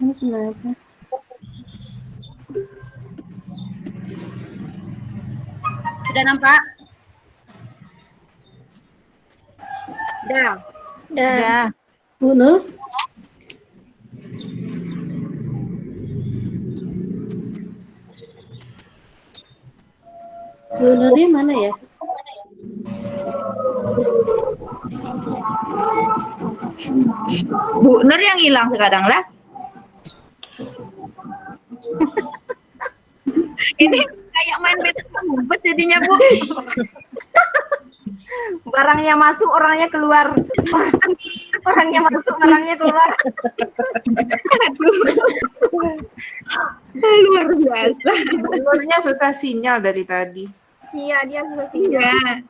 Ini kenapa? Sudah nampak? Sudah. Udah. Bu Nur? Bu Nurnya mana ya? Bu Nur yang hilang sekarang lah. Ini kayak main petak umpet jadinya, Bu. Barangnya masuk, orangnya keluar. Orangnya masuk, orangnya keluar. Aduh. Luar biasa. Nurnya susah sinyal dari tadi. Iya, dia susah sinyal. Ya.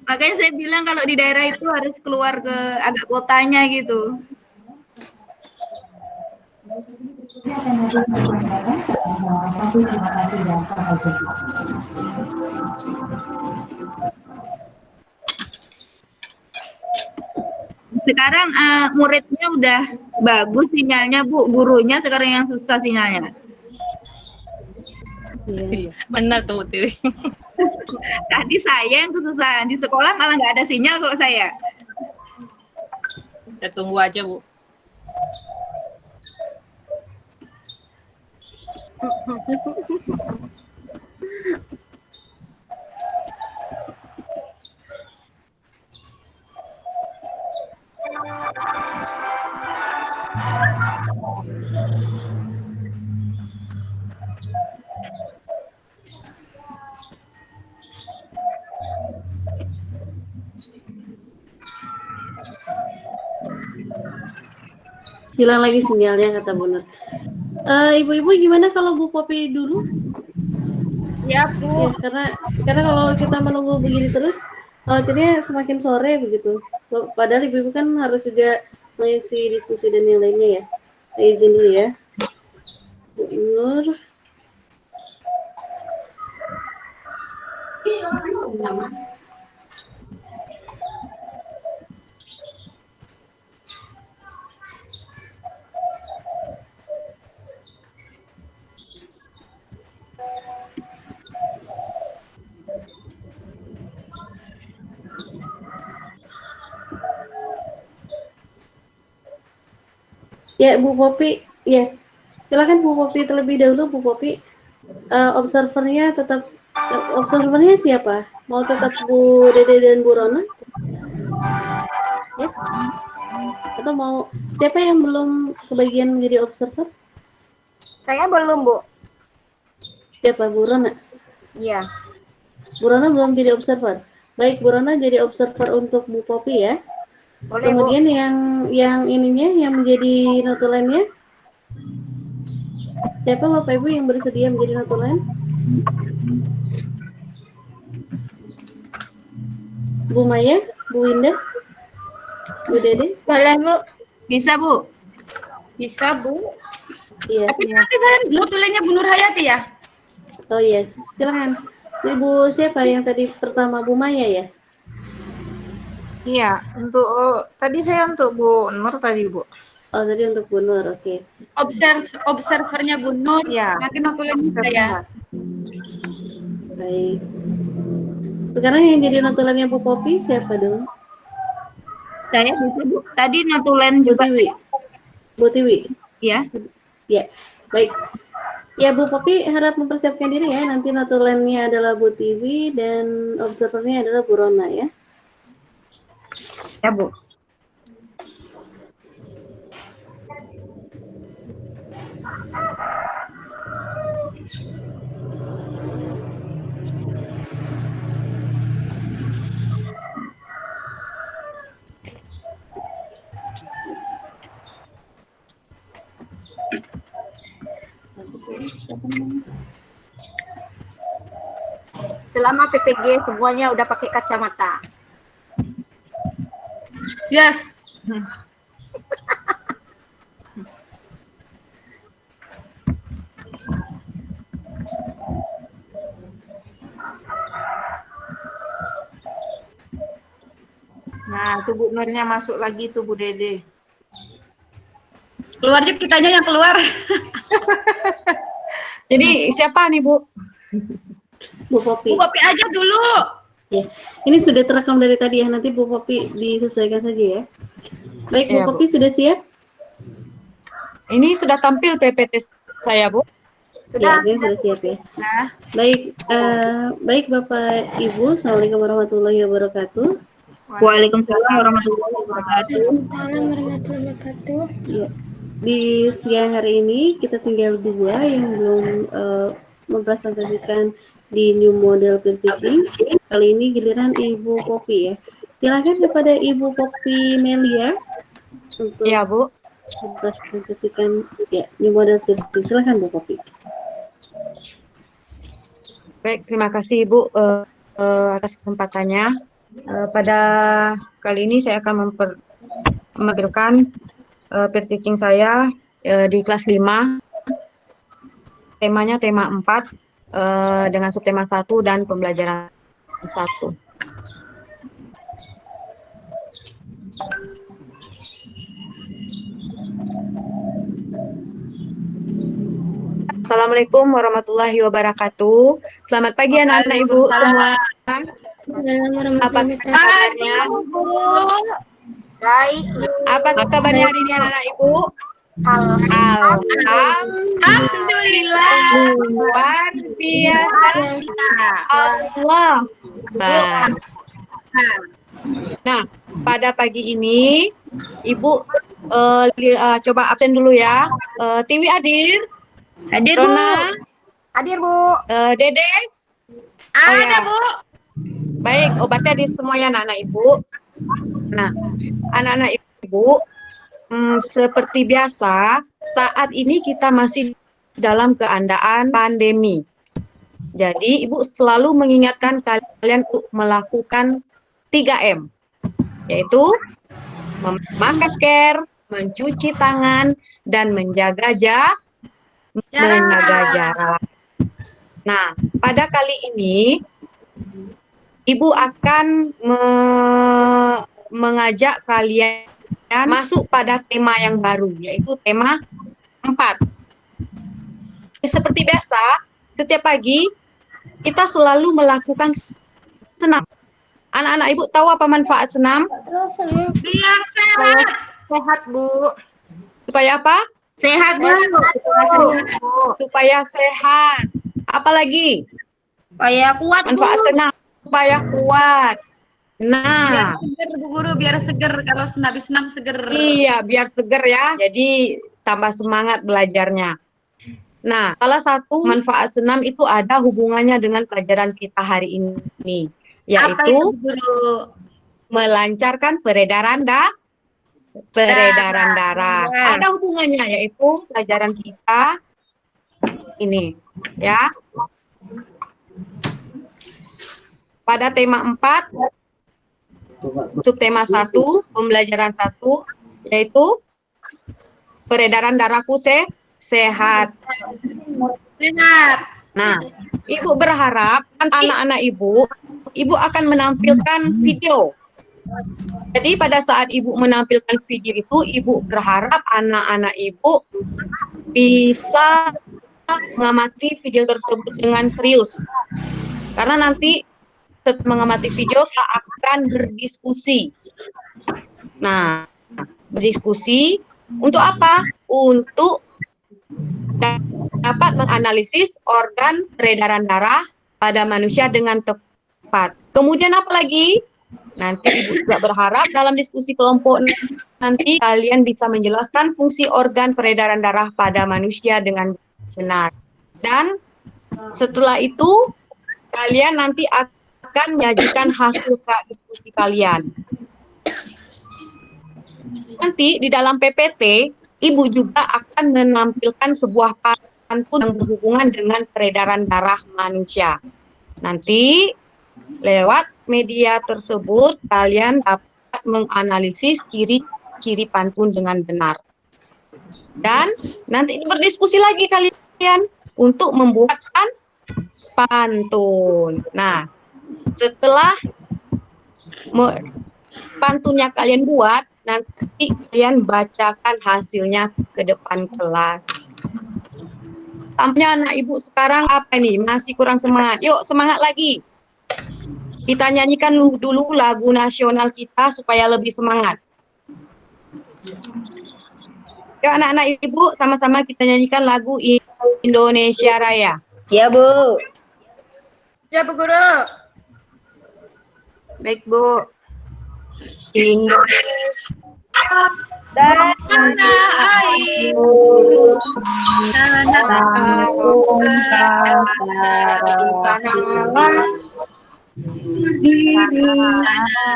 Makanya saya bilang kalau di daerah itu harus keluar ke agak kotanya gitu. Sekarang muridnya udah bagus sinyalnya, Bu. Gurunya sekarang yang susah sinyalnya. Iya. Benar tuh, Tiwi. Tadi saya yang kesusahan. Di sekolah malah nggak ada sinyal kalau saya. Kita tunggu aja, Bu. Hilang lagi sinyalnya kata Bu Nur. Ibu-ibu gimana kalau Bu Popi dulu? Ya, Bu. Ya, karena kalau kita menunggu begini terus, khawatirnya semakin sore begitu. Padahal ibu-ibu kan harus juga mengisi diskusi dan yang lainnya ya. Saya izin dulu ya. Bu Nur. Ya, Bu Popi, ya. Silakan Bu Popi terlebih dahulu, Bu Popi. Observernya siapa? Mau tetap Bu Dede dan Bu Rona? Ya. Atau mau siapa yang belum kebagian menjadi observer? Saya belum, Bu. Siapa, Bu Rona? Iya. Bu Rona belum jadi observer. Baik, Bu Rona jadi observer untuk Bu Popi ya. Boleh, Kemudian Bu. yang ininya yang menjadi notulennya siapa Bapak Ibu yang bersedia menjadi notulen? Bu Maya, Bu Winda, Bu Dede? Boleh, Bu. Bisa, Bu. Bisa, Bu. Iya. Tapi nanti saya notulennya Bu Nur Hayati ya? Oh iya, silakan. Ibu siapa yang tadi pertama, Bu Maya ya? Iya, tadi saya untuk Bu Nur tadi, Bu. Oh, tadi untuk Bu Nur, oke. Observernya Bu Nur, Iya. nanti notulennya saya. Baik. Sekarang yang jadi notulennya Bu Popi siapa dong? Saya bisa, Bu. Tadi notulen Bu juga. Tiwi. Bu Tiwi. Ya. Ya, baik. Ya, Bu Popi harap mempersiapkan diri ya. Nanti notulennya adalah Bu Tiwi dan observernya adalah Bu Rona ya. Ya, Bu. Selama PPG semuanya udah pakai kacamata. Yes. Nah, tuh Bu Nurnya masuk lagi tuh Bu Dede. Keluar aja kitanya yang keluar. Jadi siapa nih Bu? Bu Popi. Bu Popi aja dulu. Ya, ini sudah terekam dari tadi ya. Nanti Bu Popi disesuaikan saja ya. Baik, Bu Iya, Bu. Popi sudah siap? Ini sudah tampil PPT saya Bu. Ya, dia sudah siap ya. Baik, baik Bapak Ibu, Assalamualaikum warahmatullahi wabarakatuh. Waalaikumsalam warahmatullahi wabarakatuh. Ya. Di siang hari ini kita tinggal 2 yang belum mempresentasikan di new model peer teaching. Kali ini giliran Ibu Popi ya. Silakan kepada Ibu Popi Melia untuk Iya Bu. mempresentasikan ya new model peer teaching. Silakan Bu Popi. Baik, terima kasih Ibu atas kesempatannya. Pada kali ini saya akan menampilkan peer teaching saya di kelas 5. Temanya tema 4 dengan subtema 1 dan pembelajaran 1. Assalamualaikum warahmatullahi wabarakatuh. Selamat pagi anak-anak Ibu semua. Apa kabarnya? Baik. Apa kabarnya hari ini anak-anak Ibu? Alhamdulillah. Luar biasa. Allah. Nah, pada pagi ini Ibu coba absen dulu ya. Tiwi hadir? Hadir, Bu. Rona? Hadir, Bu. Dede? Ada, Bu. Baik, berarti hadir semuanya anak-anak Ibu. Nah, anak-anak Ibu, seperti biasa, saat ini kita masih dalam keadaan pandemi. Jadi, Ibu selalu mengingatkan kalian untuk melakukan 3M, yaitu memakai masker, mencuci tangan, dan menjaga jarak. Nah, pada kali ini, Ibu akan mengajak kalian masuk pada tema yang baru, yaitu tema 4. Seperti biasa, setiap pagi kita selalu melakukan senam. Anak-anak Ibu tahu apa manfaat senam? Biar sehat. Sehat, Bu. Supaya apa? Sehat, Bu. Supaya sehat. Apalagi? Supaya kuat, Bu. Manfaat senam supaya kuat. Nah, Biar seger, Bu Guru, biar seger. Kalau habis senam seger. iya, biar seger ya. Jadi tambah semangat belajarnya. Nah, salah satu manfaat senam itu ada hubungannya dengan pelajaran kita hari ini, Apa yaitu itu, Bu Guru? melancarkan peredaran darah. Ada hubungannya, yaitu pelajaran kita ini, ya. Pada tema 4, subtema 1, pembelajaran 1, yaitu peredaran darahku sehat. Sehat. Nah, Ibu berharap anak-anak Ibu akan menampilkan video. Jadi pada saat Ibu menampilkan video itu, Ibu berharap anak-anak Ibu bisa mengamati video tersebut dengan serius. Karena nanti setelah mengamati video, kita akan berdiskusi. Nah, berdiskusi untuk apa? Untuk dapat menganalisis organ peredaran darah pada manusia dengan tepat. Kemudian apa lagi? Nanti Ibu juga berharap dalam diskusi kelompok nanti kalian bisa menjelaskan fungsi organ peredaran darah pada manusia dengan benar. Dan setelah itu kalian nanti akan menyajikan hasil diskusi kalian. Nanti di dalam PPT, Ibu juga akan menampilkan sebuah pantun yang berhubungan dengan peredaran darah manusia. Nanti lewat media tersebut kalian dapat menganalisis ciri-ciri pantun dengan benar. Dan nanti berdiskusi lagi kalian untuk membuatkan pantun. Nah, setelah pantunnya kalian buat, nanti kalian bacakan hasilnya ke depan kelas. Tampaknya anak ibu sekarang apa nih? Masih kurang semangat. Yuk semangat lagi. Kita nyanyikan dulu lagu nasional kita supaya lebih semangat. Yuk anak-anak ibu sama-sama kita nyanyikan lagu Indonesia Raya. Ya, Bu. Ya, Bu Guru. Baik, Bu. Indonesia Dan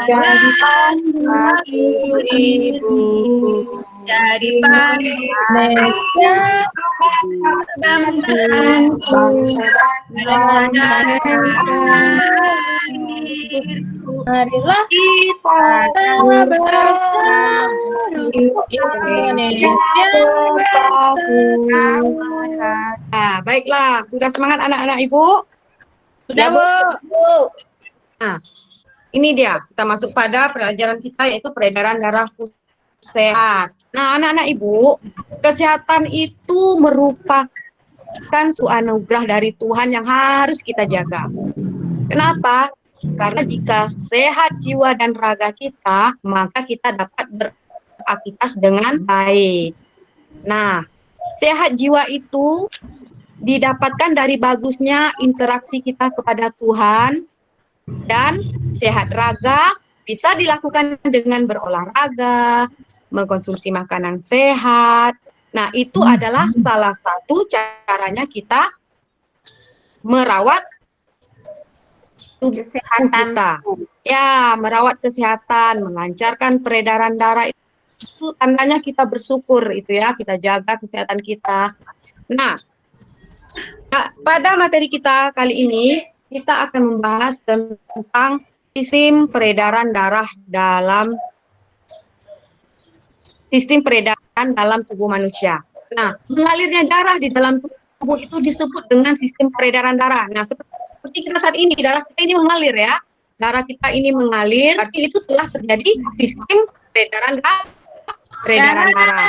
dari pandu Ibu dari Indonesia marilah kita bersatu Indonesia bersatu. Nah, baiklah, sudah semangat anak-anak ibu? Sudah, Bu. Nah, ini dia, kita masuk pada pelajaran kita yaitu peredaran darah sehat. Nah, anak-anak ibu, kesehatan itu merupakan suatu anugerah dari Tuhan yang harus kita jaga. Kenapa? Karena jika sehat jiwa dan raga kita, maka kita dapat beraktivitas dengan baik. Nah, sehat jiwa itu didapatkan dari bagusnya interaksi kita kepada Tuhan, dan sehat raga bisa dilakukan dengan berolahraga, mengkonsumsi makanan sehat. Nah, itu adalah salah satu caranya kita merawat tubuh kita. Ya, merawat kesehatan, melancarkan peredaran darah itu tandanya kita bersyukur itu ya, kita jaga kesehatan kita. Nah, pada materi kita kali ini, kita akan membahas tentang sistem peredaran darah dalam tubuh manusia. Nah, mengalirnya darah di dalam tubuh itu disebut dengan sistem peredaran darah. Nah, seperti kita saat ini, darah kita ini mengalir ya. Darah kita ini mengalir, berarti itu telah terjadi sistem peredaran darah.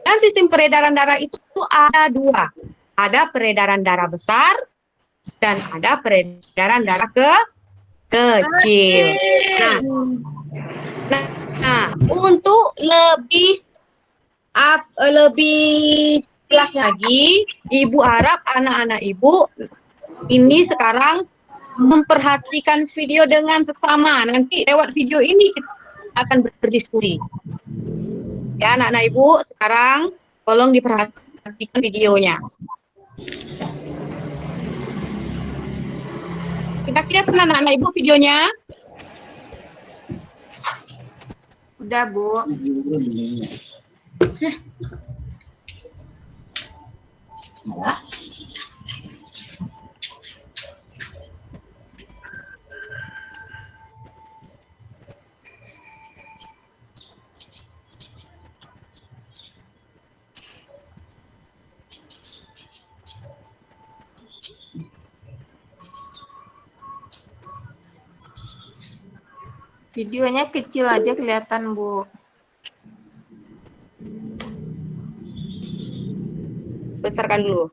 Dan sistem peredaran darah itu ada dua. Ada peredaran darah besar dan ada peredaran darah kecil. Nah, untuk lebih jelas lagi, Ibu harap anak-anak Ibu ini sekarang memperhatikan video dengan seksama. Nanti lewat video ini kita akan berdiskusi. Ya, anak-anak Ibu, sekarang tolong diperhatikan videonya. Kira-kira pernah anak-anak Ibu videonya? Udah, Bu. Videonya kecil aja kelihatan, Bu. Besarkan dulu.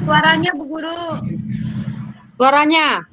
Suaranya, Bu Guru. Suaranya.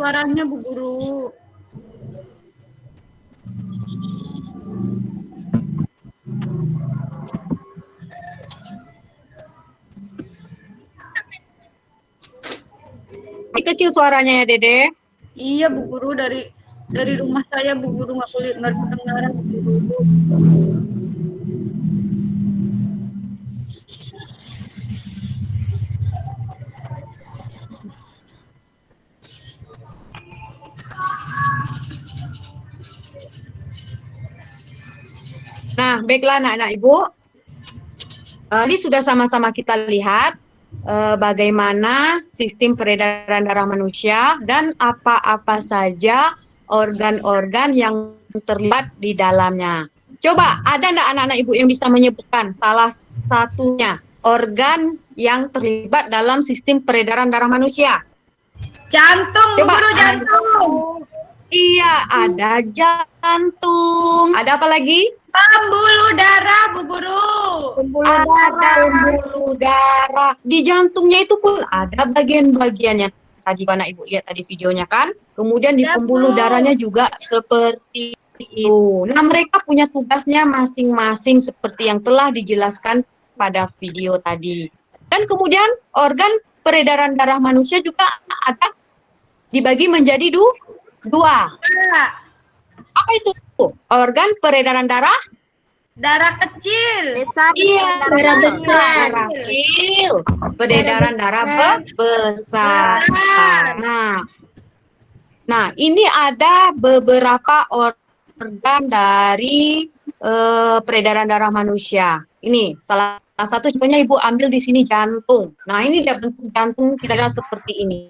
Suaranya Bu Guru. Ini kecil suaranya ya, Dede. Iya Bu Guru, dari rumah saya Bu Guru nggak kedengaran Bu Guru. Nah, baiklah anak-anak Ibu. Ini sudah sama-sama kita lihat bagaimana sistem peredaran darah manusia dan apa-apa saja organ-organ yang terlibat di dalamnya. Coba, ada enggak anak-anak Ibu yang bisa menyebutkan salah satunya organ yang terlibat dalam sistem peredaran darah manusia? Jantung Bu Coba, Guru, jantung. Iya, ada jantung. Ada apa lagi? Pembuluh darah Bu Guru. Ada pembuluh darah. Di jantungnya itu pun ada bagian-bagiannya. Tadi anak Ibu lihat tadi videonya kan. Kemudian di Ya, pembuluh Bu. darahnya juga seperti itu. Nah, mereka punya tugasnya masing-masing seperti yang telah dijelaskan pada video tadi. Dan kemudian organ peredaran darah manusia juga ada dibagi menjadi dua. Apa itu? Organ peredaran darah? Darah kecil. Besar. Iya, darah darah kecil. Peredaran darah besar. Nah, ini ada beberapa organ dari peredaran darah manusia. Ini salah satu contohnya Ibu ambil di sini jantung. Nah, ini dia bentuk jantung kira-kira seperti ini.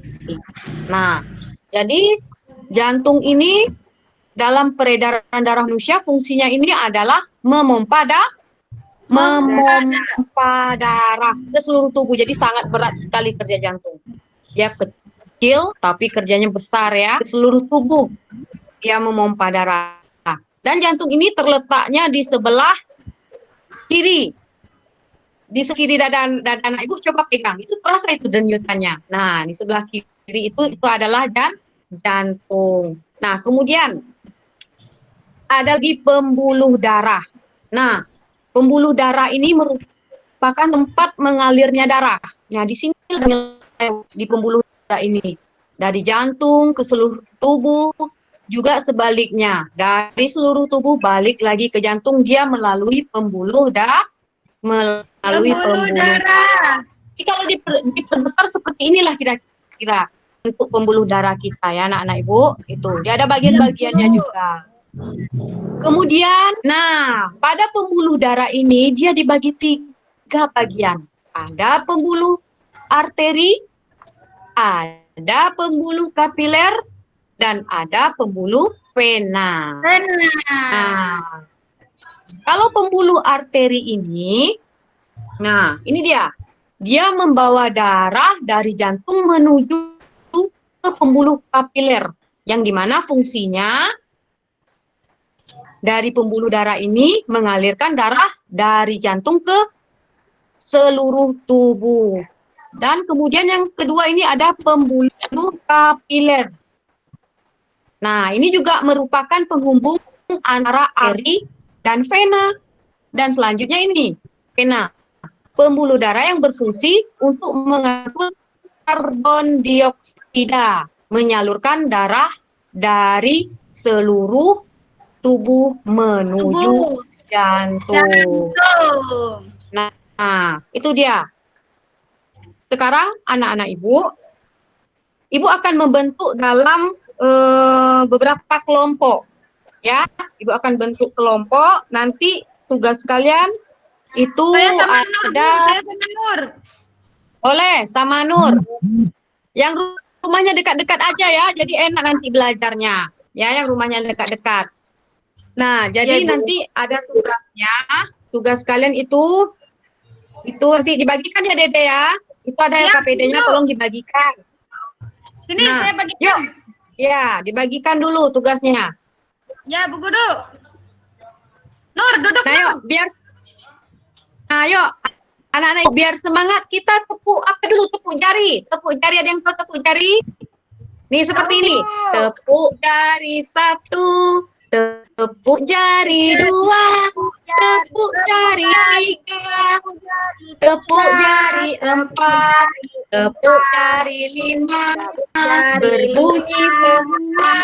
Nah, jadi jantung ini dalam peredaran darah manusia fungsinya ini adalah memompa darah ke seluruh tubuh. Jadi sangat berat sekali kerja jantung. Dia kecil tapi kerjanya besar ya, ke seluruh tubuh. Dia memompa darah. Dan jantung ini terletaknya di sebelah kiri. Di sekiri dada anak Ibu coba pegang. Itu terasa itu denyutannya. Nah, di sebelah kiri itu adalah jantung. Nah, kemudian ada lagi pembuluh darah. Nah, pembuluh darah ini merupakan tempat mengalirnya darah. Nah, di sini di pembuluh darah ini dari jantung ke seluruh tubuh, juga sebaliknya dari seluruh tubuh balik lagi ke jantung, dia melalui pembuluh darah. Pembuluh darah. Jadi kalau diperbesar seperti inilah kira-kira untuk pembuluh darah kita ya anak-anak Ibu. Itu dia ada bagian-bagiannya juga. Kemudian, nah, pada pembuluh darah ini dia dibagi 3 bagian. Ada pembuluh arteri, ada pembuluh kapiler, dan ada pembuluh vena. Nah, kalau pembuluh arteri ini, nah ini dia. Dia membawa darah dari jantung menuju ke pembuluh kapiler, yang dimana fungsinya dari pembuluh darah ini mengalirkan darah dari jantung ke seluruh tubuh. Dan kemudian yang kedua ini ada pembuluh kapiler. Nah, ini juga merupakan penghubung antara arteri dan vena. Dan selanjutnya ini, vena. Pembuluh darah yang berfungsi untuk mengangkut karbon dioksida, menyalurkan darah dari seluruh tubuh menuju jantung. Nah, itu dia. Sekarang anak-anak ibu akan membentuk dalam beberapa kelompok. Ya, ibu akan bentuk kelompok. Nanti tugas kalian itu Saya sama Nur, Bu. ada Saya sama Nur. oleh sama Nur. Yang rumahnya dekat-dekat aja ya, jadi enak nanti belajarnya. Ya, yang rumahnya dekat-dekat. Nah, jadi nanti ada tugasnya. Tugas kalian itu nanti dibagikan ya Dede ya. Itu ada Siap, LKPD-nya, Bu. tolong dibagikan. Sini Nah, saya bagikan. yuk. Ya, dibagikan dulu tugasnya. Ya, Bu Guru. Nur, duduk. Nah, yuk, yuk, anak-anak biar semangat kita tepuk apa dulu, tepuk jari. Tepuk jari, ada yang tahu tepuk jari? Nih seperti ini. Tepuk jari 1, tepuk jari 2, tepuk jari 3, tepuk jari 4, tepuk jari 5, berbunyi semua.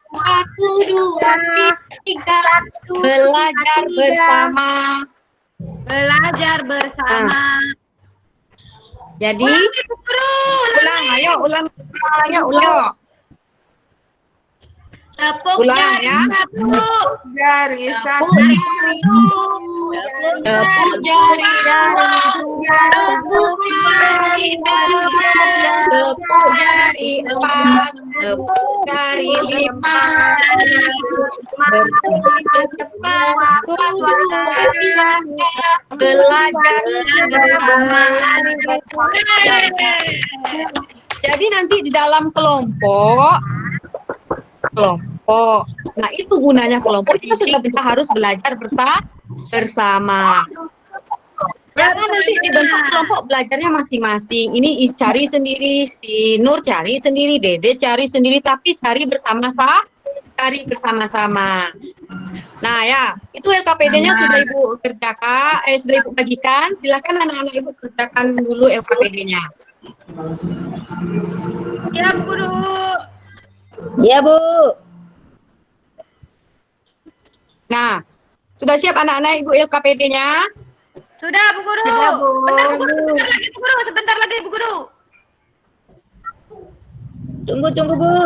1, 2, 3, belajar bersama. Belajar bersama. Jadi, Bu Guru. ulang, ayo. Tepuk Ulang jari ya. 1. Jari Tepuk satu. jari 1, tepuk jari 2, tepuk jari 3, tepuk jari 4, tepuk jari 5, berbunyi cepat, 1, 2, 3, belajar bersama. Jadi nanti di dalam kelompok. Nah, itu gunanya kelompok. Kita harus belajar bersama. Jangan nanti dibentuk kelompok belajarnya masing-masing. Ini cari sendiri, si Nur cari sendiri, Dede cari sendiri, tapi cari bersama-sama. Nah, ya, itu LKPD-nya sudah Ibu kerjakan, sudah Ibu bagikan. Silakan anak-anak Ibu kerjakan dulu LKPD-nya. Ya, Bu Guru. Ya, Bu. Nah, sudah siap anak-anak Ibu LKPD-nya? Sudah, Bu Guru. Sudah, Bu. Sebentar lagi, Bu Guru. Tunggu, Bu.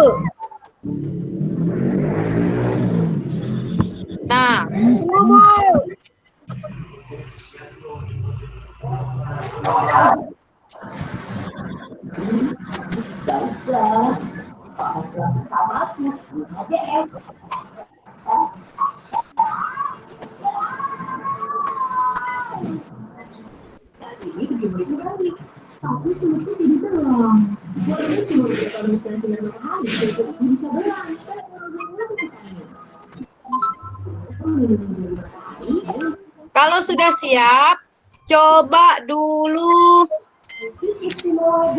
Nah, kalau sudah siap, coba dulu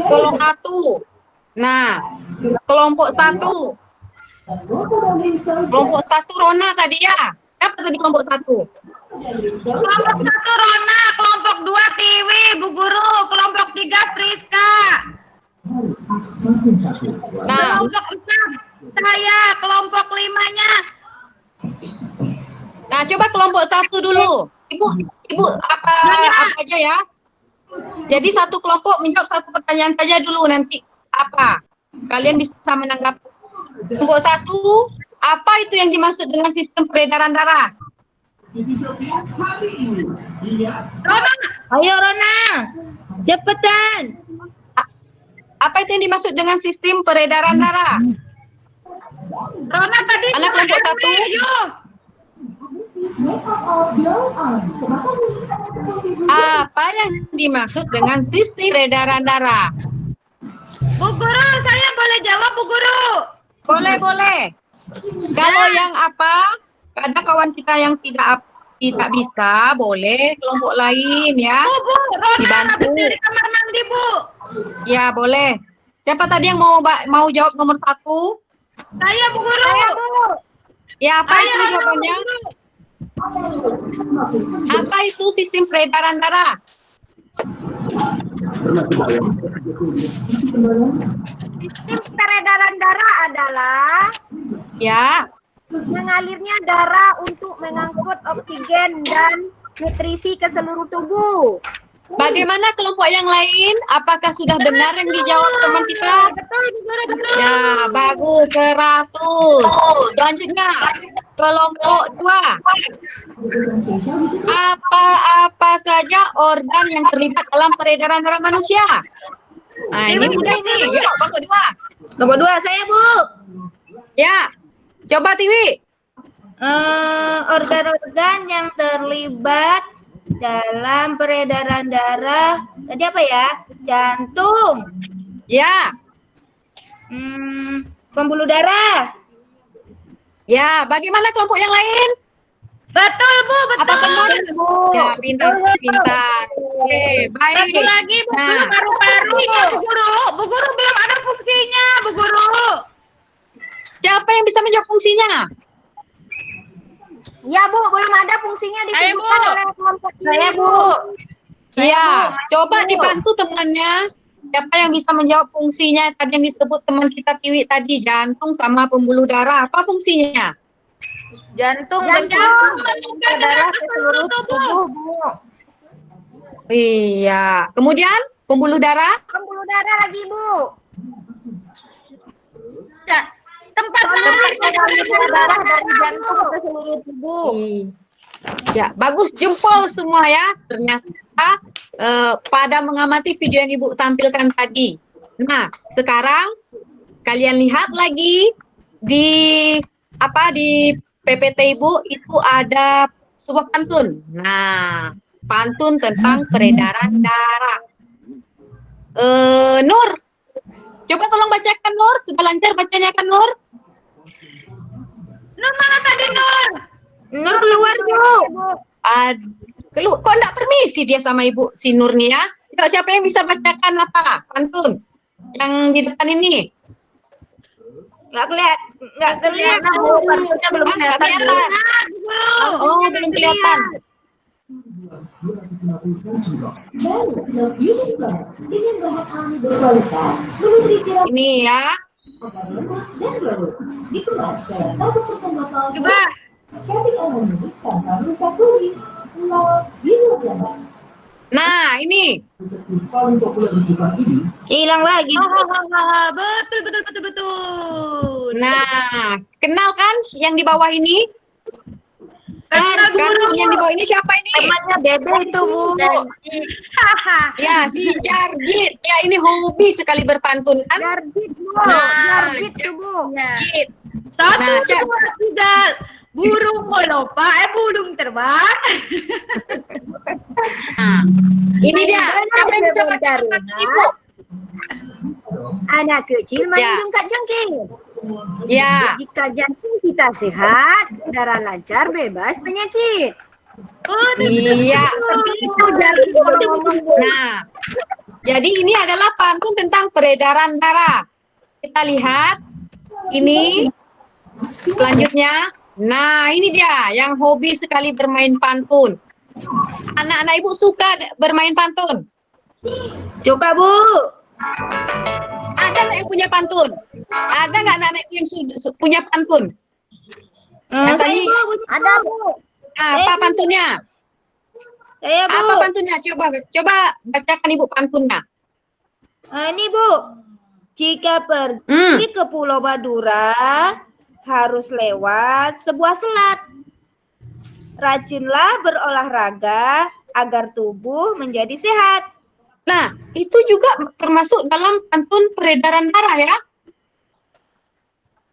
kelompok 1. Nah, kelompok 1. Kelompok 1 Rona tadi ya. Siapa tadi kelompok 1? Kelompok 1 Rona, kelompok 2 Tiwi, Bu Guru, kelompok 3 Friska. Nah, Kelompok 6 saya, kelompok 5-nya. Nah, coba kelompok 1 dulu. Ibu apa aja ya? Jadi satu kelompok menjawab satu pertanyaan saja dulu, nanti apa? Kalian bisa menanggapi. Kelompok 1, apa itu yang dimaksud dengan sistem peredaran darah? Rona, Ayo, Rona. Cepetan. Apa itu yang dimaksud dengan sistem peredaran darah? Rona tadi Anak kelompok RW, 1. yuk. Apa yang dimaksud dengan sistem peredaran darah? Bu Guru, saya boleh jawab Bu Guru? Boleh, boleh. Kalau yang apa, ada kawan kita yang tidak bisa, boleh kelompok lain ya. Bu, Rona Dibantu. habis dari kamar mandi Bu. Ya, boleh. Siapa tadi yang mau jawab nomor 1? Saya Bu Guru. Ya, apa itu jawabannya? Apa itu sistem peredaran darah? Sistem peredaran darah adalah Ya, mengalirnya darah untuk mengangkut oksigen dan nutrisi ke seluruh tubuh. bagaimana kelompok yang lain? Apakah sudah benar yang dijawab teman kita? Betul Bu Guru, betul. Ya, bagus, 100. Selanjutnya, kelompok 2. Apa saja organ yang terlibat dalam peredaran darah manusia? Nah, ini mudah ini. Ya, kelompok 2. Nomor 2 saya, Bu. Ya, coba Tiwi. Organ-organ yang terlibat dalam peredaran darah. Tadi apa ya? Jantung, Ya, pembuluh darah. ya. Bagaimana kelompok yang lain? Betul Bu, betul. Apa benar? Ya, pintar, pintar. Oke, baik. Satu lagi Bu Guru, Nah, paru-paru Bu Guru. Bu Guru belum ada fungsinya Bu Guru. siapa yang bisa menjawab fungsinya? Ya Bu, belum ada fungsinya disebutkan Bu. oleh kelompok ini. Saya, Bu. Iya, coba dibantu temannya. Siapa yang bisa menjawab fungsinya tadi yang disebut teman kita Tiwi tadi, jantung sama pembuluh darah. Apa fungsinya? Jantung Jantung mensuplai darah ke seluruh tubuh, Bu. Iya. Kemudian pembuluh darah? Pembuluh darah lagi Bu. Ya, tempat mengalirnya Darah dari jantung ke seluruh tubuh. Ya, bagus, jempol semua ya. Ternyata pada mengamati video yang Ibu tampilkan tadi. Nah, sekarang kalian lihat lagi di PPT Ibu itu ada sebuah pantun. Nah, pantun tentang peredaran darah. Nur, coba tolong bacakan Nur. Sudah lancar bacanya kan Nur? Nur mana tadi Nur? Nur keluar, Bu. Kok enggak permisi dia sama Ibu si Nur nih ya? Yuk, siapa yang bisa bacakan apa? Pantun yang di depan ini. Nggak terlihat. Pantunnya belum Nggak kelihatan. kelihatan. Oh, belum kelihatan. Ini ya. Coba. Nah, ini. Hilang lagi. Betul, betul, betul, betul. Nah, kenal kan yang di bawah ini? Kenal, Bu Kan Guru. yang di bawah ini siapa ini? Temannya Dede itu, Bu. Ya, si Jarjit. Ya, ini hobi sekali berpantun kan? Jarjit Bu. Nah, Jarjit tuh Bu. Ya. Jarjit. Satu, Nah, dua, tiga. Burung melopa, burung terbang. Nah, ini dia. Siapa yang bisa baca Sebentar, pantun Ibu? Anak kecil main Ya. jungkat-jungkit. Ya. Jika jantung kita sehat, darah lancar, bebas penyakit. Iya. Itu Jarjit kalau ngomong Bu. Nah, jadi ini adalah pantun tentang peredaran darah. Kita lihat ini selanjutnya. Nah, ini dia yang hobi sekali bermain pantun. Anak-anak Ibu suka bermain pantun? Suka, Bu. Ada nggak yang punya pantun? Ada nggak anak-anak Ibu yang punya pantun? Yang Saya, tadi, Bu. Ada Bu. apa pantunnya? Saya, Bu. Apa pantunnya? Coba bacakan Ibu pantunnya. Ini, Bu. Jika pergi ke Pulau Madura, harus lewat sebuah selat. Rajinlah berolahraga agar tubuh menjadi sehat. Nah, itu juga termasuk dalam pantun peredaran darah ya?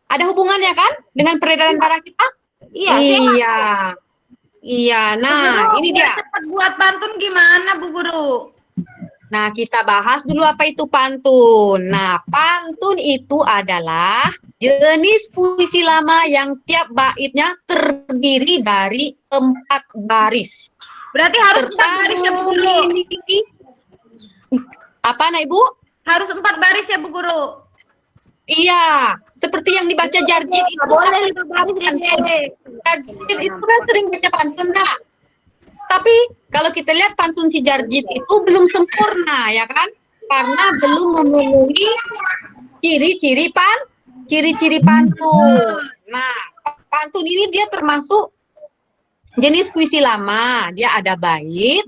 Ada hubungannya kan dengan peredaran darah kita? Iya, Iya. Iya, Bu nah Guru, ini biar dia. cepat buat pantun gimana Bu Guru? Nah, kita bahas dulu apa itu pantun. Nah, pantun itu adalah jenis puisi lama yang tiap baitnya terdiri dari 4 baris. Berarti harus 4 Serta baris ya Bu Guru. memiliki apa, Nak Ibu? Harus 4 baris ya Bu Guru. Iya, seperti yang dibaca Jarjit itu boleh apa 5 baris pantun. Dede. Jarjit itu kan sering baca pantun, Nak. Tapi kalau kita lihat pantun si Jarjit itu belum sempurna, ya kan? Karena belum memenuhi ciri-ciri pantun. Nah, pantun ini dia termasuk jenis puisi lama. Dia ada bait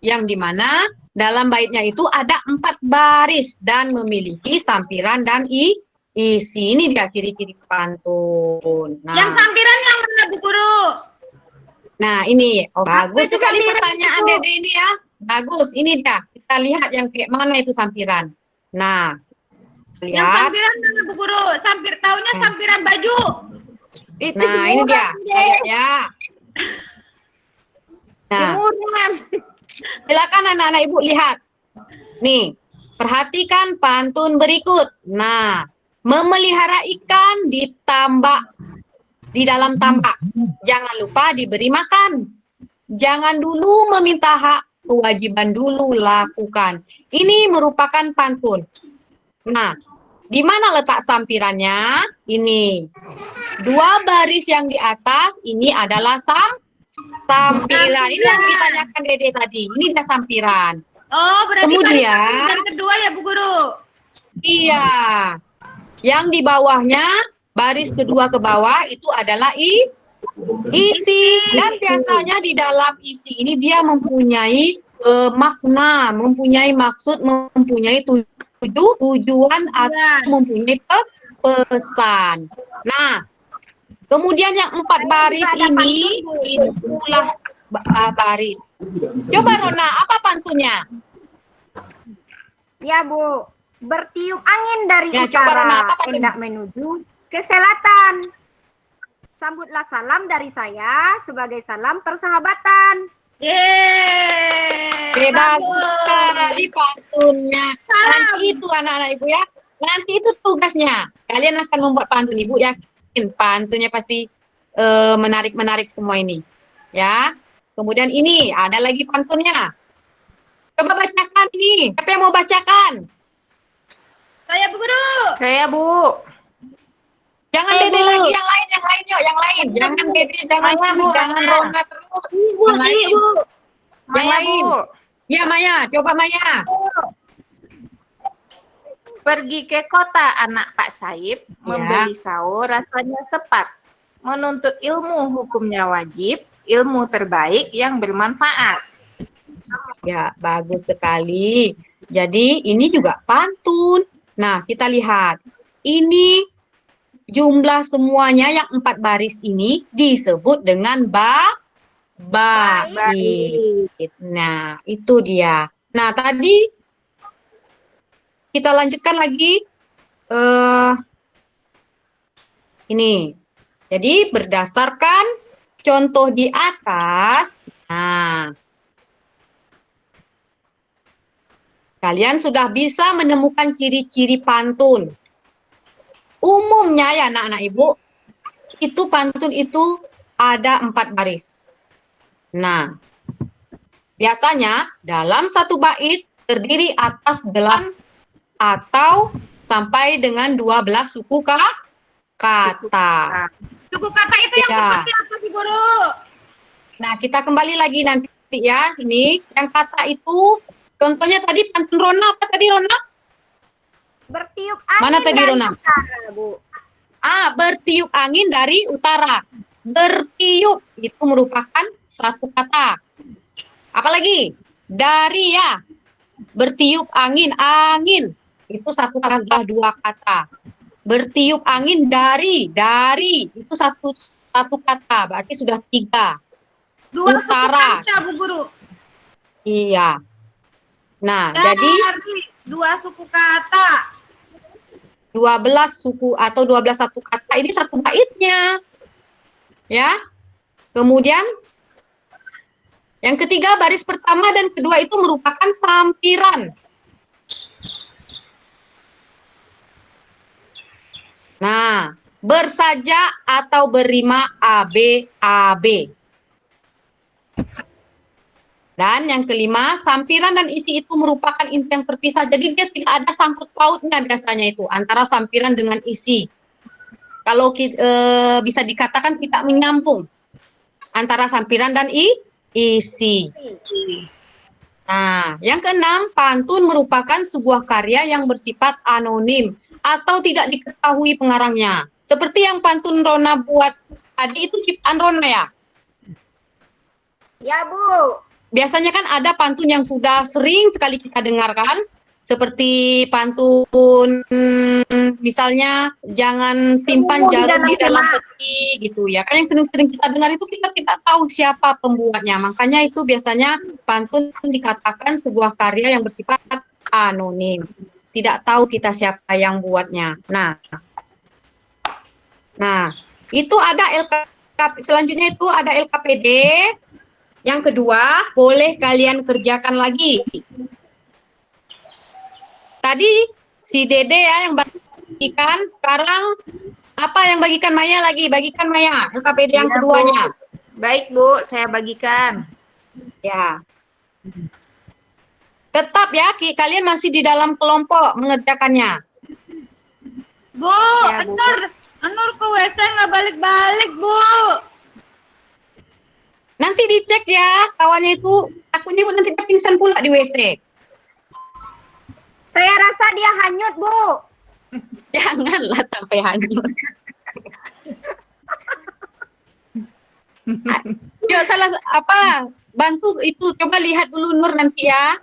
yang dimana dalam baitnya itu ada 4 baris dan memiliki sampiran dan isi. Ini dia ciri-ciri pantun. Nah, Yang sampiran yang mana Bu Guru? Nah, ini bagus itu sekali sampiran pertanyaan itu? Dede ini ya. Bagus, ini dia. Kita lihat yang kayak mana itu sampiran. Nah, Yang lihat. sampiran mana Bu Guru? Taunya sampiran baju. Itu Nah, ini dia. Kita lihat ya. Nah, jemuran. silakan anak-anak Ibu lihat. Nih, perhatikan pantun berikut. Nah, memelihara ikan di dalam tambak. Jangan lupa diberi makan. Jangan dulu meminta hak, kewajiban dulu lakukan. Ini merupakan pantun. Nah, di mana letak sampirannya? Ini. 2 baris yang di atas ini adalah sampiran. Ini yang ditanyakan Dede tadi. Ini dia sampiran. Oh, berarti Kemudian- baris yang kedua ya Bu Guru. Iya. Yang di bawahnya, baris kedua ke bawah itu adalah isi. Dan biasanya di dalam isi ini dia mempunyai makna, mempunyai maksud, mempunyai tujuan atau mempunyai pesan. Nah, kemudian yang 4 baris ini itulah baris. Coba Rona, apa pantunnya? Ya Bu, bertiup angin dari Ya, coba Rona, utara apa pantun? hendak menuju ke selatan. Sambutlah salam dari saya sebagai salam persahabatan. Yeay. Bagus sekali pantunnya. Nanti itu anak-anak Ibu ya. Nanti itu tugasnya. Kalian akan membuat pantun, Ibu yakin pantunnya pasti menarik-menarik semua ini. Ya. Kemudian ini ada lagi pantunnya. Coba bacakan ini. Siapa yang mau bacakan? Saya Bu Guru. Saya Bu. Jangan Dede lagi, yang lain yuk, yang lain. Jangan Dede, jangan Ibu, jangan Rona terus. Yang lain. Yang Maya lain. Bu. Ya Maya, coba Maya. Pergi ke kota anak Pak Saib, membeli sawo rasanya sepat. Menuntut ilmu hukumnya wajib, ilmu terbaik yang bermanfaat. Ya, bagus sekali. Jadi ini juga pantun. Nah, kita lihat. Ini jumlah semuanya yang 4 baris ini disebut dengan bait. Nah, itu dia. Nah, tadi kita lanjutkan lagi. Ini. Jadi berdasarkan contoh di atas. Nah, kalian sudah bisa menemukan ciri-ciri pantun. Umumnya ya anak-anak Ibu, itu pantun itu ada 4 baris. Nah, biasanya dalam satu bait terdiri atas 8 atau sampai dengan 12 suku kata. Suku kata itu yang Ya. seperti apa sih Guru? Nah, kita kembali lagi nanti ya. Ini yang kata itu, contohnya tadi pantun Rona, apa tadi Rona? Bertiup angin Mana tadi, dari Rona? utara, Bu. Bertiup angin dari utara. Bertiup itu merupakan satu kata. Apalagi? Dari ya. Bertiup angin, angin. Itu satu kata, sudah 2 kata. Bertiup angin dari itu satu kata, berarti sudah 3. 2 Utara. suku kata Bu Guru. Iya. Nah, jadi Dari 2 suku kata. 12 suku atau 12 satu kata ini satu baitnya. Ya. Kemudian Yang ketiga, baris pertama dan kedua itu merupakan sampiran. Nah, bersaja atau berrima AB. Dan yang kelima, sampiran dan isi itu merupakan inti yang terpisah. Jadi dia tidak ada sangkut pautnya biasanya itu antara sampiran dengan isi. Kalau bisa dikatakan tidak menyambung antara sampiran dan isi. Nah, yang keenam, pantun merupakan sebuah karya yang bersifat anonim atau tidak diketahui pengarangnya. Seperti yang pantun Rona buat tadi itu ciptaan Rona ya? Ya, Bu. Biasanya kan ada pantun yang sudah sering sekali kita dengarkan, seperti pantun misalnya jangan simpan jarum di dalam peti gitu ya. Kan yang sering-sering kita dengar itu kita tidak tahu siapa pembuatnya. Makanya itu biasanya pantun dikatakan sebuah karya yang bersifat anonim. Tidak tahu kita siapa yang buatnya. Nah, itu ada selanjutnya itu ada LKPD. Yang kedua, boleh kalian kerjakan lagi. Tadi si Dede ya yang bagikan, sekarang apa yang bagikan Maya lagi? Bagikan Maya, LKPD yang keduanya. Baik, Bu, saya bagikan. Ya. Tetap ya, kalian masih di dalam kelompok mengerjakannya. Bu, Ya, Bu. Anur ke WC nggak balik-balik, Bu. Nanti dicek ya, kawannya itu takutnya nanti dia pingsan pula di WC. Saya rasa dia hanyut, Bu. Janganlah sampai hanyut. Yuk, bantu itu, coba lihat dulu Nur nanti ya.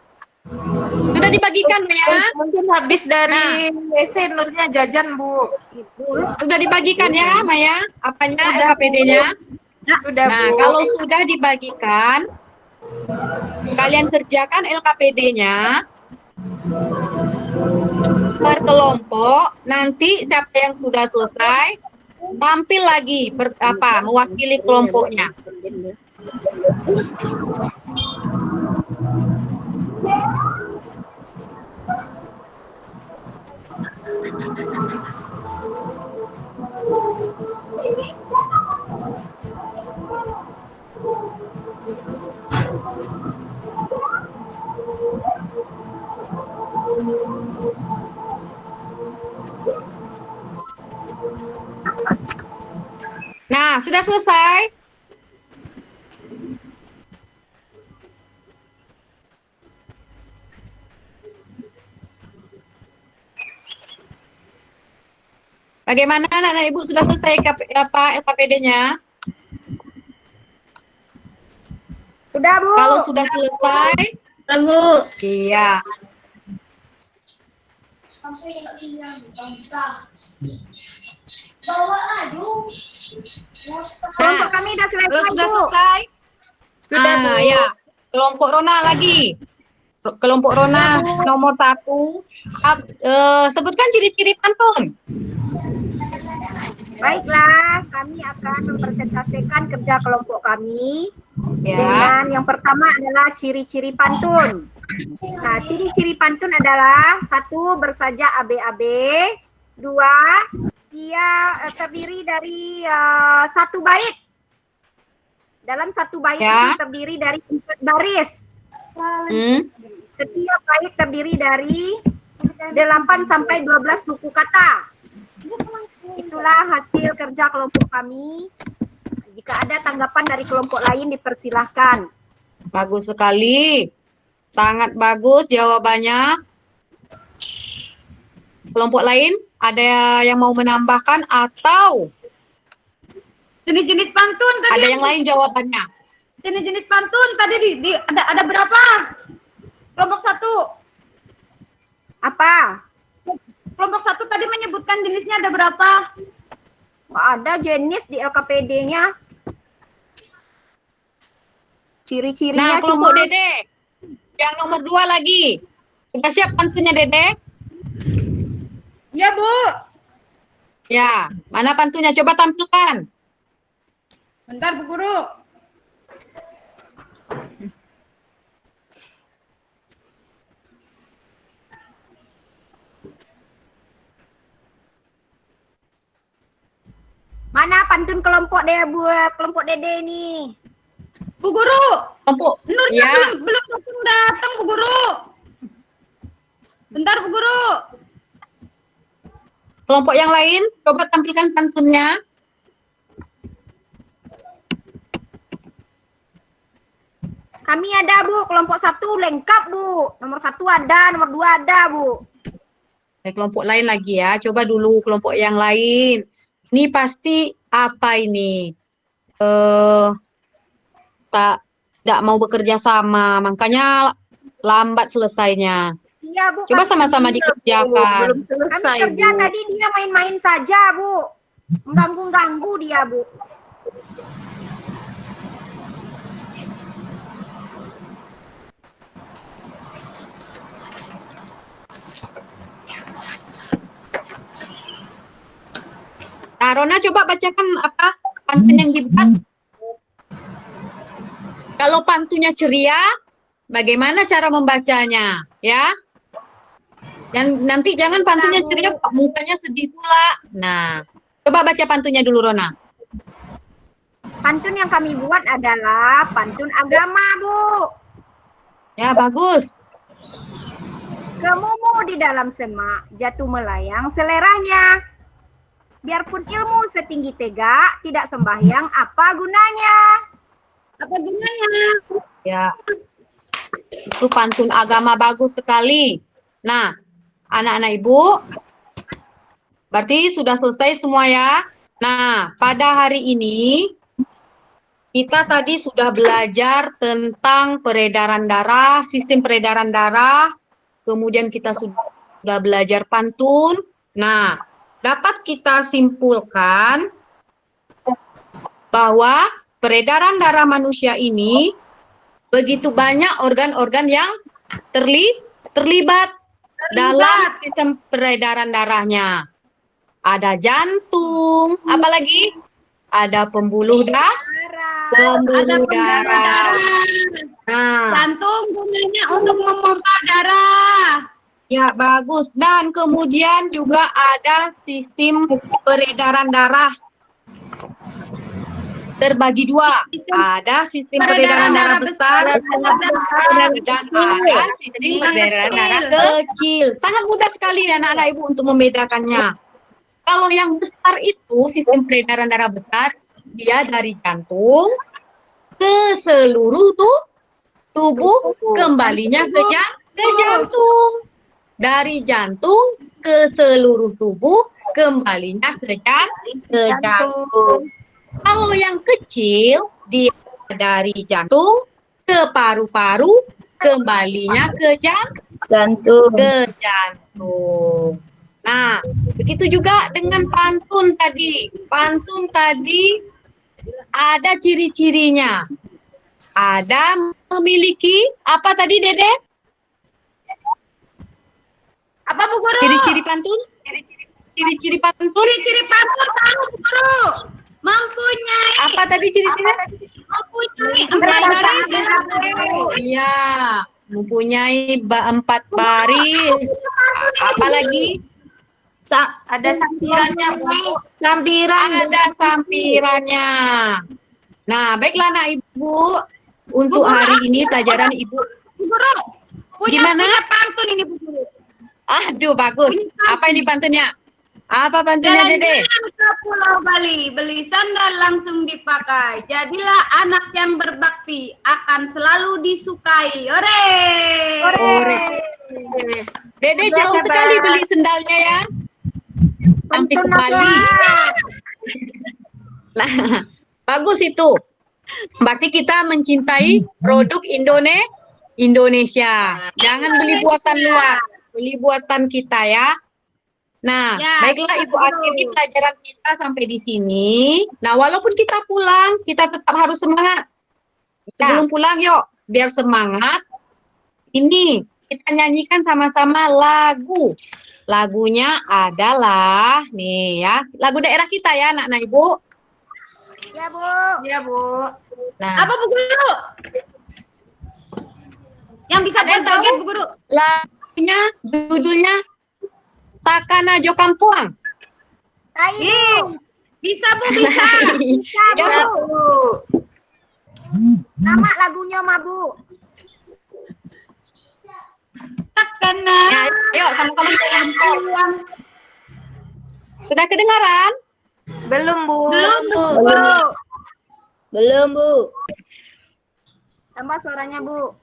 Sudah dibagikan ya? Mungkin habis dari WC Nurnya jajan, Bu. Sudah dibagikan ya, Maya? Apanya, LKPD-nya? Sudah, Nah, Bu. kalau sudah dibagikan, kalian kerjakan LKPD-nya per kelompok. Nanti siapa yang sudah selesai, tampil lagi mewakili kelompoknya. Nah, sudah selesai? Bagaimana anak-anak Ibu sudah selesai LKPD-nya? Sudah, Bu. Kalau sudah selesai, Bu. iya. Kelompok kami sudah selesai, Kalau sudah Bu. selesai, Sudah, Bu. ya. Kelompok Rona lagi. Kelompok Rona nomor 1. Sebutkan ciri-ciri pantun. Baiklah, kami akan mempresentasikan kerja kelompok kami. Ya. Dengan yang pertama adalah ciri-ciri pantun. Nah, ciri-ciri pantun adalah 1, bersaja AB-AB. 2, ia terdiri dari 1 bait. Dalam 1 bait Ya. itu terdiri dari 4 baris. Setiap bait terdiri dari 8 sampai 12 suku kata. Itulah hasil kerja kelompok kami. Jika ada tanggapan dari kelompok lain dipersilahkan. Bagus sekali. Sangat bagus jawabannya. Kelompok lain ada yang mau menambahkan atau Jenis-jenis pantun tadi. ada yang lain jawabannya? Jenis-jenis pantun tadi ada berapa? Kelompok 1. Apa? Kelompok 1 tadi menyebutkan jenisnya ada berapa? Nggak ada jenis di LKPD-nya. Ciri-cirinya Nah, kelompok cuma Dede. Yang nomor 2 lagi. Sudah siap pantunnya, Dede? Iya, Bu. Ya, mana pantunnya? Coba tampilkan. Bentar, Bu Guru. Mana pantun kelompok kelompok Dede nih? Bu Guru, Kelompok. Nurnya Ya. belum langsung datang Bu Guru. Bentar Bu Guru. Kelompok yang lain, coba tampilkan pantunnya. Kami ada Bu, kelompok 1 lengkap Bu. Nomor 1 ada, nomor 2 ada Bu. Kelompok lain lagi ya. Coba dulu kelompok yang lain. Ini pasti apa ini? Tidak mau bekerja sama, makanya lambat selesainya. Iya Bu. Coba kami sama-sama kerja, Bu. dikerjakan. Belum Kami selesai, kerja Bu. tadi dia main-main saja Bu. Mengganggu-ganggu dia Bu. Nah, Rona coba bacakan apa pantun yang dibuat. Kalau pantunnya ceria, bagaimana cara membacanya, ya? Dan nanti jangan pantunnya ceria, mukanya sedih pula. Nah, coba baca pantunnya dulu, Rona. Pantun yang kami buat adalah pantun agama Bu. Ya, bagus. Kemumu di dalam semak, jatuh melayang seleranya. Biarpun ilmu setinggi tega, tidak sembahyang apa gunanya? Apa gunanya? Ya, itu pantun agama bagus sekali. Nah, anak-anak Ibu, berarti sudah selesai semua ya. Nah, pada hari ini kita tadi sudah belajar tentang peredaran darah, sistem peredaran darah, kemudian kita sudah belajar pantun. Nah, dapat kita simpulkan bahwa peredaran darah manusia ini begitu banyak organ-organ yang terlibat dalam sistem peredaran darahnya. Ada jantung, apalagi ada pembuluh darah. Nah, Jantung gunanya untuk memompa darah. ya bagus. Dan kemudian juga ada sistem peredaran darah terbagi dua. Ada sistem peredaran darah besar dan ada sistem peredaran darah kecil. Sangat mudah sekali anak-anak Ibu untuk membedakannya. Kalau yang besar itu sistem peredaran darah besar, dia dari jantung ke seluruh tubuh, kembalinya ke jantung. Dari jantung ke seluruh tubuh, kembalinya ke jantung. Kalau yang kecil, dia dari jantung ke paru-paru, kembalinya ke Jantung. jantung. Nah, begitu juga dengan pantun tadi. Pantun tadi ada ciri-cirinya. Ada memiliki, apa tadi Dede? Apa Bu Guru? Ciri-ciri pantun? Ciri-ciri pantun? Ciri-ciri pantun tahu Bu Guru. Mempunyai Apa tadi ciri-ciri? empat baris. Iya, mempunyai 4 baris. Apalagi? Ada sampirannya, Bu. Sampiran. Ada sampirannya. Nah, baiklah anak Ibu. Untuk hari ini pelajaran Ibu. Bu Guru. Gimana? Punya pantun ini Bu Guru. Aduh, bagus. Apa ini pantunnya? Apa pantunnya, Dede? Jalan-jalan ke Pulau Bali, beli sandal langsung dipakai. Jadilah anak yang berbakti, akan selalu disukai. Ore! Ore. Dede jauh sekali beli sendalnya ya. Sampai ke Bali. Nah, bagus itu. Berarti kita mencintai produk Indonesia. Jangan beli buatan luar, beli buatan kita ya. Nah, Ya, baiklah Ibu akhiri pelajaran kita sampai di sini. Nah, walaupun kita pulang, kita tetap harus semangat. Sebelum pulang yuk, biar semangat. Ini kita nyanyikan sama-sama lagu. Lagunya adalah nih ya, lagu daerah kita ya, anak-anak Ibu. Ya Bu. Iya, Bu. Nah, Apa Bu Guru? Yang bisa Ada yang buat joget tahu? Bu Guru. lagunya judulnya Takana Jo Kampuang. Tai Bu. Bisa Bu, bisa. Bisa Ya, Bu. Nama lagunya mah Bu. Karena ya, yuk sama-sama kita nyanyi. Sudah kedengaran? Belum, Bu. belum Bu. Belum, Bu. Tambah suaranya Bu.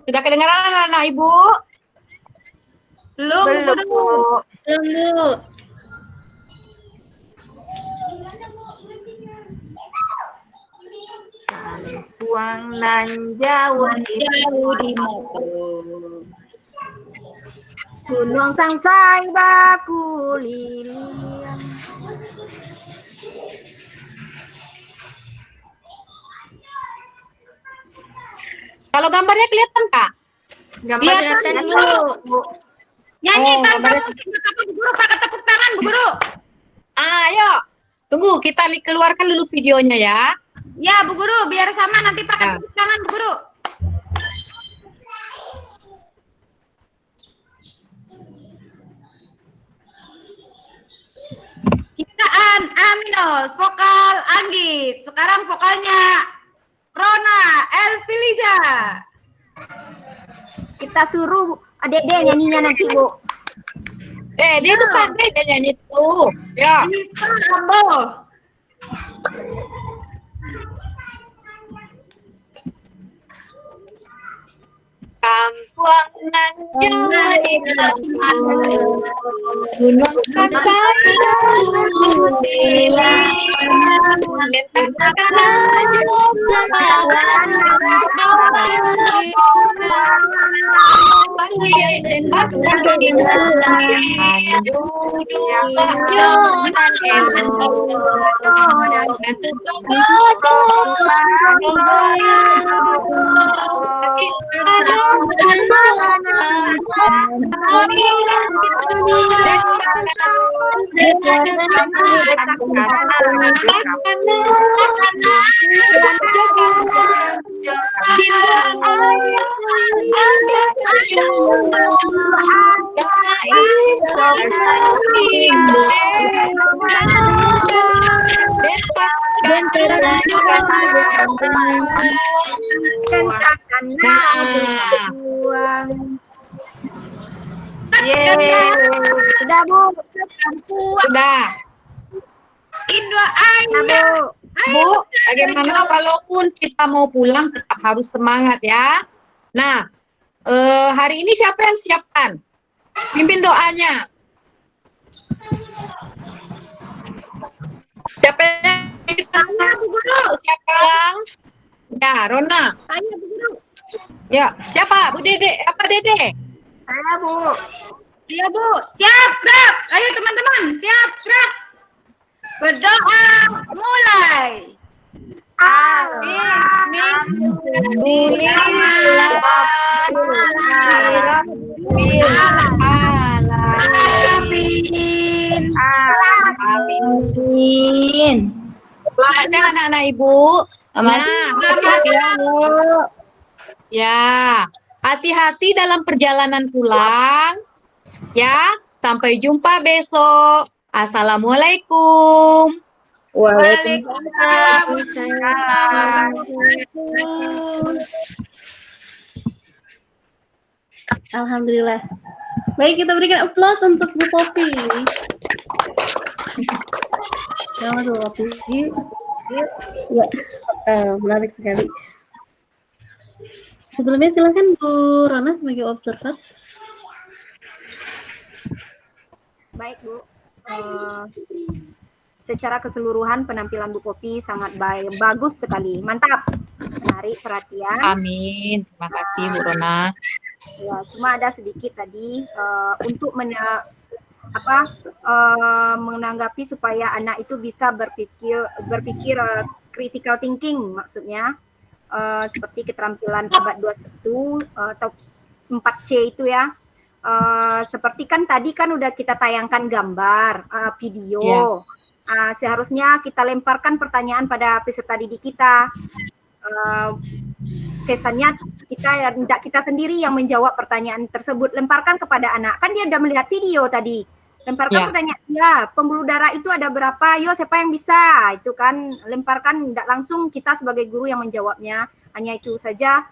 Sudah kedengaran anak Ibu? Belum Belum, Bu. Bu. Buang nan jauh di Gunung Sangsai baku lilian. Kalau gambarnya kelihatan Kak? gambarnya Bu. Nyanyi Oh, tanpa gambarnya- musik apa Bu Guru, pakai tepuk tangan Bu Guru. Ayo. Tunggu, kita keluarkan dulu videonya ya. Ya Bu Guru, biar sama nanti pakai Ya. tepuk tangan Bu Guru. Ciptaan Aminos, vokal Anggit. Sekarang vokalnya Rona Elviliza. Kita suruh Dede nyanyinya nanti Bu. Dia depan dia nyanyi tuh. Ya. Bisa Ambo. Kampung nan jauh di belakang, gunung Sangsai lilian, bentangkan aja lawan Salian sembas di duduk bakjonan elo, dan suka Sudah Bu. Sudah. Indo Aina. Bu, bagaimana walaupun kita mau pulang tetap harus semangat ya. Nah, hari ini siapa yang siapkan? Pimpin doanya. Siapa yang siapa? Ya, Rona. Ayo Bu Guru. Ya, siapa? Bu Dede. Apa Dede? Saya Bu. Iya Bu. Siap, gerak. Ayo teman-teman, siap, gerak. Berdoa mulai. Amin. Amin. Selamat siang anak-anak Ibu. Selamat hati-hati ya, Bu. Ya, hati-hati dalam perjalanan pulang. Ya, sampai jumpa besok. Assalamualaikum. Waalaikumsalam. Alhamdulillah. Baik, kita berikan aplaus untuk Bu Poppy. Selamat Bu Poppy. Ya, menarik sekali. Sebelumnya silakan Bu Rona sebagai observer. Baik Bu. Secara keseluruhan penampilan Bu Poppy sangat bagus sekali. Mantap. Menarik perhatian. Amin. Terima kasih Bu Rona. Ya, cuma ada sedikit tadi untuk menanggapi supaya anak itu bisa berpikir critical thinking, maksudnya seperti keterampilan abad 21 atau 4C itu ya. Seperti kan tadi kan udah kita tayangkan gambar, video. seharusnya kita lemparkan pertanyaan pada peserta didik kita. Kesannya tidak kita sendiri yang menjawab pertanyaan tersebut, lemparkan kepada anak. Kan dia udah melihat video tadi. Lemparkan pertanyaan, ya pembuluh darah itu ada berapa? Yo, siapa yang bisa? Itu kan lemparkan, tidak langsung kita sebagai guru yang menjawabnya. Hanya itu saja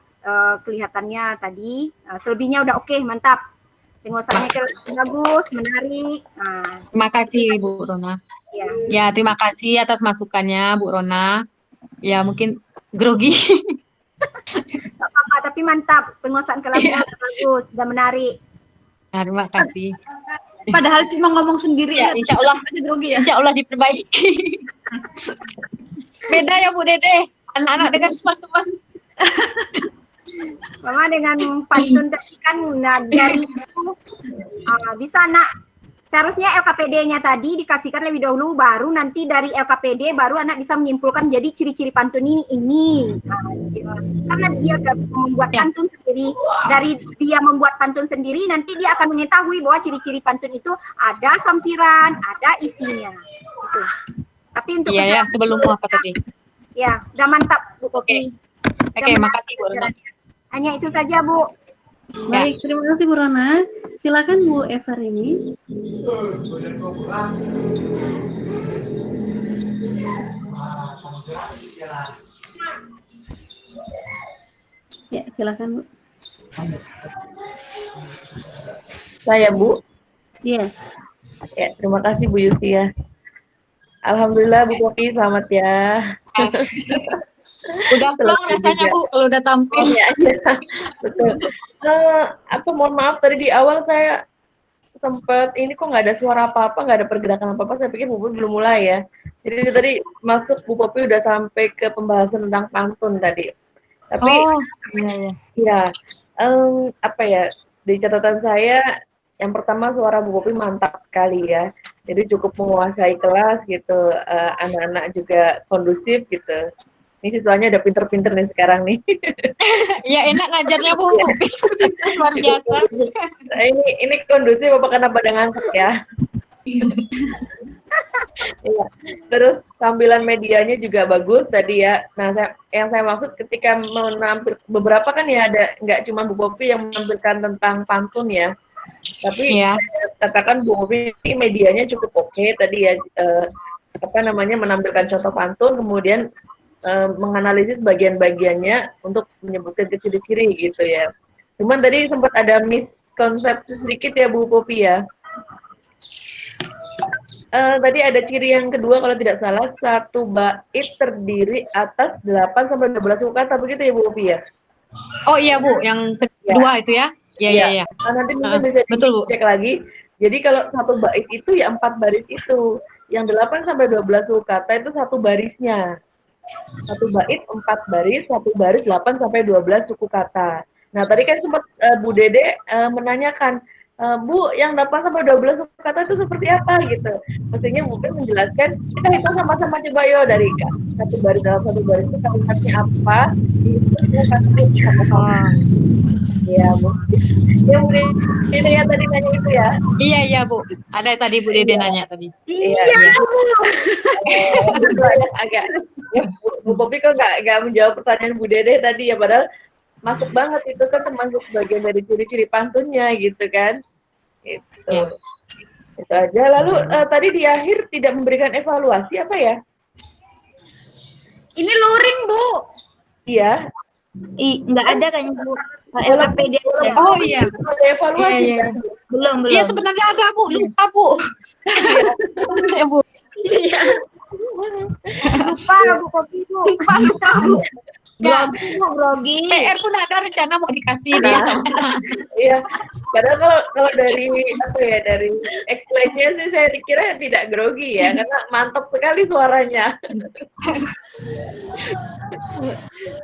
kelihatannya tadi. Selebihnya udah oke, mantap. Penguasaannya bagus, menarik. Terima kasih Bu Rona. Ya, terima kasih atas masukannya Bu Rona. Ya, mungkin grogi. Gak apa-apa, tapi mantap. Penguasaan kelasnya bagus, udah menarik. Nah, terima kasih. Padahal cuma ngomong sendiri Ya, insya Allah, insya Allah diperbaiki. Beda ya Bu Dede, anak-anak dengan masuk-masuk. Mama dengan pantun tadi kan dari itu bisa nak. Seharusnya LKPD-nya tadi dikasihkan lebih dahulu, baru nanti dari LKPD baru anak bisa menyimpulkan jadi ciri-ciri pantun ini. Karena dia membuat pantun sendiri, dari dia membuat pantun sendiri, nanti dia akan mengetahui bahwa ciri-ciri pantun itu ada sampiran, ada isinya. Gitu. Tapi untuk sebelum apa tadi? Ya, udah mantap Bu Popi. Oke, makasih Bu Rona. Hanya itu saja Bu. Baik, terima kasih Bu Rona. Silakan Bu Eva Rini. Ya, silakan Bu. Saya Bu. Iya. Ya, terima kasih Bu Yusi ya. Alhamdulillah Bu Popi, selamat ya. Udah plong rasanya Bu kalau udah tampil. Ya. Betul. Mohon maaf tadi di awal saya sempat ini kok nggak ada suara apa-apa, nggak ada pergerakan apa-apa. Saya pikir Bu Popi belum mulai ya. Jadi tadi masuk Bu Popi udah sampai ke pembahasan tentang pantun tadi. Tapi di catatan saya yang pertama suara Bu Popi mantap sekali ya. Jadi cukup menguasai kelas gitu, anak-anak juga kondusif gitu. Ini siswanya udah pinter-pinter nih sekarang nih. Ya enak ngajarnya Bu, luar biasa. Nah, ini kondusif apa karena pada ngantuk ya? Ya. Terus tampilan medianya juga bagus tadi ya. Nah, yang saya maksud ketika menampil beberapa kan ya ada nggak cuma Bu Popi yang menampilkan tentang pantun ya. Tapi katakan Bu Popi medianya cukup oke tadi ya, menampilkan contoh pantun, kemudian menganalisis bagian-bagiannya untuk menyebutkan ciri-ciri gitu ya. Cuman tadi sempat ada miskonsepsi sedikit ya Bu Popi ya. Tadi ada ciri yang kedua kalau tidak salah, satu bait terdiri atas 8 sampai 12 suku kata, begitu ya Bu Popi ya? Oh iya Bu, yang kedua itu ya? Iya. Nah, nanti mungkin bisa dicek lagi. Jadi kalau satu bait itu ya 4 baris itu. Yang 8 sampai 12 suku kata itu satu barisnya. Satu bait 4 baris, satu baris 8 sampai 12 suku kata. Nah, tadi kan sempat Bu Dede menanyakan, Bu, yang 8 sampai 12 suku kata itu seperti apa gitu. Maksudnya mungkin menjelaskan, kita hitung sama-sama coba yo dari satu baris dalam satu baris itu kalimatnya apa, sama-sama. Ya, Bu. Ya, Bu Dede ya tadi nanya itu ya. Iya Bu. Ada tadi Bu Dede nanya tadi. Iya. Agak. Bu Popi kok nggak menjawab pertanyaan Bu Dede tadi ya, padahal masuk banget itu kan termasuk bagian dari ciri-ciri pantunnya gitu kan. Itu aja. Lalu tadi di akhir tidak memberikan evaluasi apa ya? Ini luring Bu. Iya. Nggak ada kayaknya Bu. LKPD. Oh iya. Ada evaluasi. Iya. Belum. Iya sebenarnya ada Bu, lupa Bu. Sebenarnya Bu. Iya. Lupa Bu Popi Bu. Lupa Bu. Grogi. PR pun ada rencana mau dikasih dia sama anak. Iya. Padahal kalau dari dari explain-nya sih saya dikira tidak grogi ya, karena mantap sekali suaranya.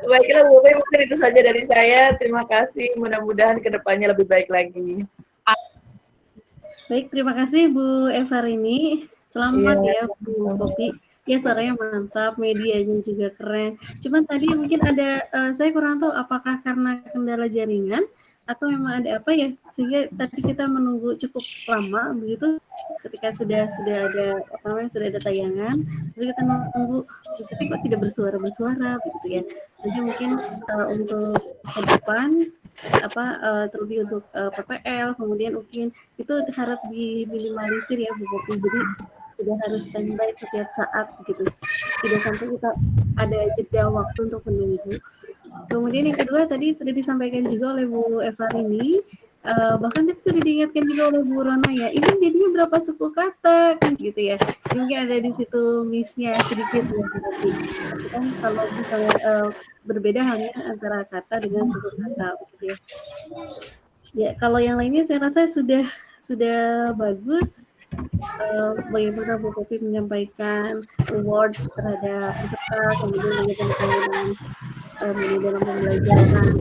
Baiklah Bu Popi, mungkin itu saja dari saya. Terima kasih. Mudah-mudahan kedepannya lebih baik lagi. Baik, terima kasih Bu Eva Rini. Selamat ya Bu Popi. Ya suaranya mantap, medianya juga keren. Cuman tadi mungkin ada, saya kurang tahu apakah karena kendala jaringan atau memang ada apa ya sehingga tadi kita menunggu cukup lama begitu ketika sudah ada apa namanya sudah ada tayangan, tapi kita nunggu tapi kok tidak bersuara begitu ya. Nanti mungkin untuk ke depan terlebih untuk PPL kemudian mungkin itu harap diminimalisir ya Bu Popi. Jadi tidak harus standby setiap saat gitu. Tidak sampai kita ada jeda waktu untuk menunggu. Kemudian yang kedua tadi sudah disampaikan juga oleh Bu Eva ini, bahkan tadi sudah diingatkan juga oleh Bu Rona ya, ini jadinya berapa suku kata kan gitu ya. Mungkin ada di situ miss-nya sedikit ya berarti. Kan kalau misalnya berbeda halnya antara kata dengan suku kata gitu ya. Ya kalau yang lainnya saya rasa sudah bagus. Bagaimana Bu Popi menyampaikan award terhadap peserta, kemudian bagaimana dalam pembelajaran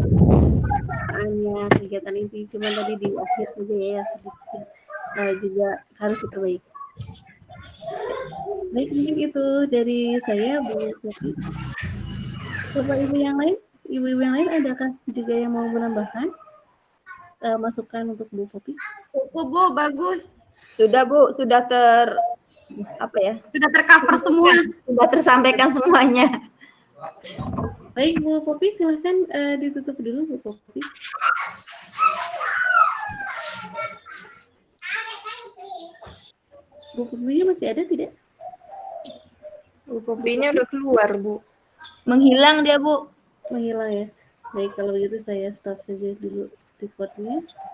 kegiatan inti, cuman tadi di akhir saja ya sedikit juga harus diperbaiki. Baik, mungkin itu dari saya Bu Popi. Bapak Ibu yang lain, ibu-ibu yang lain adakah juga yang mau menambahkan masukan untuk Bu Popi? Cukup Bu, bagus. Sudah Bu, sudah Sudah tercover semua. sudah tersampaikan semuanya. Baik Bu Popi, silahkan ditutup dulu Bu Popi. Bu Popi masih ada tidak? Bu Popi Kopinya udah keluar, Bu. Menghilang dia Bu. menghilang ya. Baik kalau begitu saya stop saja dulu recordnya.